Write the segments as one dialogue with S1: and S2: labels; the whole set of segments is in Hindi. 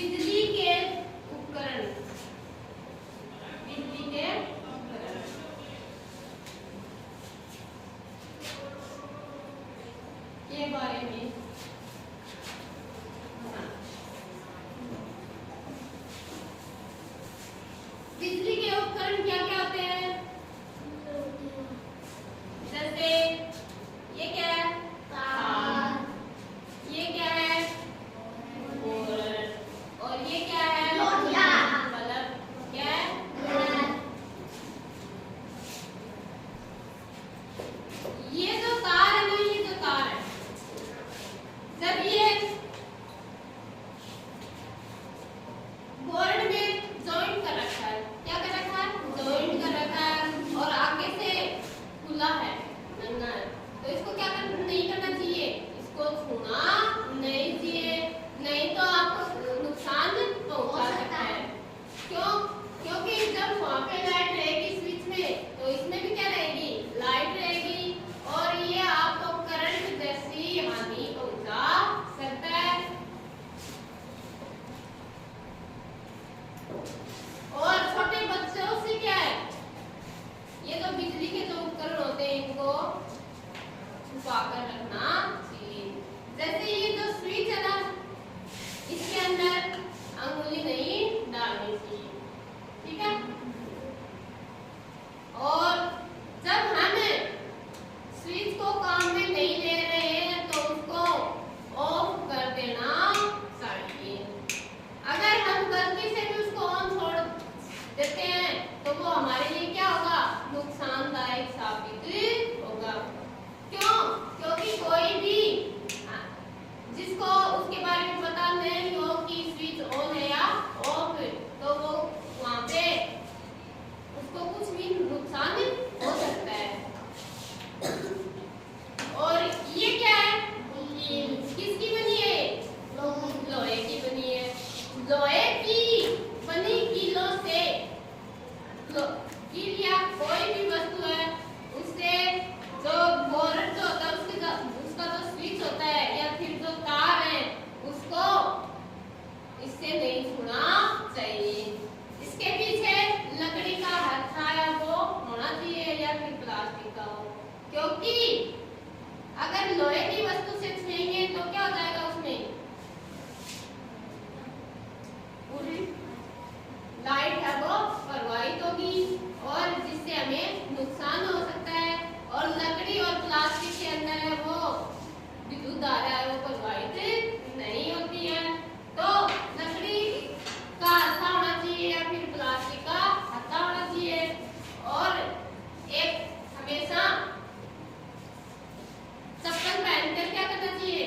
S1: बिजली के उपकरण, बिजली के उपकरण के बारे में बिजली के उपकरण क्या क्या होते हैं? जैसे ये क्या है? तार। ये क्या है? और ये क्या है? बल्ब। क्या है? ये जो तार है ना, ये जो तार है, जब ये बोर्ड में जॉइंट कर रखा है, क्या कर रखा है? जॉइंट कर रखा है और आगे से खुला है, नंगा है, तो इसको क्या नहीं करना चाहिए? इसको छूना नहीं चाहिए, नहीं तो आपको नुकसान पहुंचा सकता है। क्यों? क्योंकि जब वहां पे लाइट रहेगी स्विच में, तो इसमें भी क्या रहेगी? लाइट रहेगी और ये आपको करंट जैसी हानि पहुंचा सकता है। और छोटे बच्चों से क्या है, ये तो बिजली के जो उपकरण होते हैं इनको छुपाकर रखना चाहिए। जैसे ये जो स्विच है ना, इसके अंदर अंगुली नहीं डालनी चाहिए, ठीक है? और जब हम स्विच को काम में नहीं ले रहे हैं तो उसको ऑफ कर देना चाहिए। अगर हम गलती से भी उसको ऑन छोड़ देते हैं तो वो हमारे लिए क्या होगा? नुकसानदायक साबित होगा। क्यों? क्योंकि कोई भी जिसको उसके बारे में पता नहीं हो कि स्विच ऑन है या ऑफ, तो वो वहां पे उसको कुछ भी नुकसान हो सकता है। और ये क्या है? किसकी बनी है? लोहे की बनी है। लोहे की बनी कीलों से कील या कोई भी वस्तु है, उससे जो बोर्ड जो होता है उसका जो स्विच होता है या फिर जो तार है, उसको इससे नहीं छूना चाहिए। इसके पीछे लकड़ी का हथौड़ा वो होना चाहिए या फिर प्लास्टिक का हो, क्योंकि अगर लोहे की वस्तु से छुएंगे तो क्या हो जाएगा? उसमें पूरी लाइट है वो प्रवाहित होगी और जिससे हमें नुकसान हो सकता है। और लकड़ी और प्लास्टिक के अंदर है वो विद्युत धारा है वो प्रवाहित नहीं होती है। तो लकड़ी का हत्था होना चाहिए या फिर प्लास्टिक का हत्था होना चाहिए। और एक हमेशा चप्पल पहनकर क्या करना चाहिए?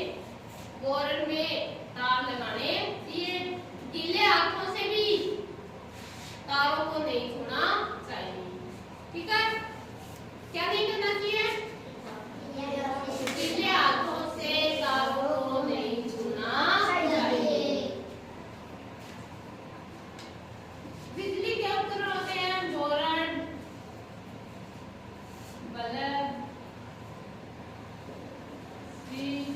S1: बोर्ड में तार लगाने चाहिए। गीले हाथों से भी तारों को नहीं छूना चाहिए, ठीक है? क्या नहीं करना चाहिए? गीले हाथों से तारों को नहीं छूना चाहिए। बिजली के उपकरण होते हैं बोर्ड, बल्ब, स्विच,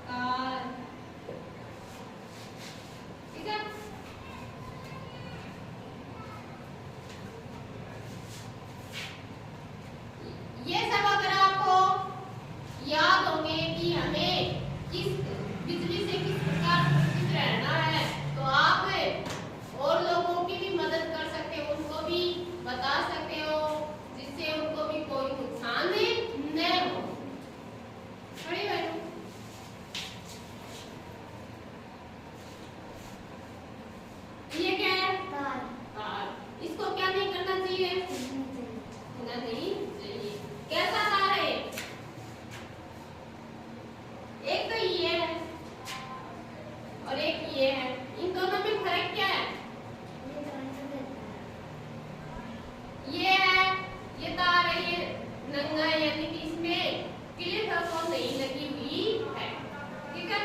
S1: तार, ठीक है? ये सब अगर आपको याद होंगे कि हमें किस बिजली से किस प्रकार सुरक्षित रहना है, तो आप और लोगों की भी मदद कर सकते हो, उनको भी बता सकते हो, जिससे उनको भी कोई नुकसान न हो। बड़ी बहनों, ये क्या है? तार। इसको क्या नहीं करना चाहिए? छूना नहीं चाहिए। कैसा तार है? एक तो ये है और एक ये है, इन दोनों में फर्क क्या है? ये है, ये तार है, ये नंगा है, यानी कि इसमें क्लिप नहीं लगी हुई है, ठीक है?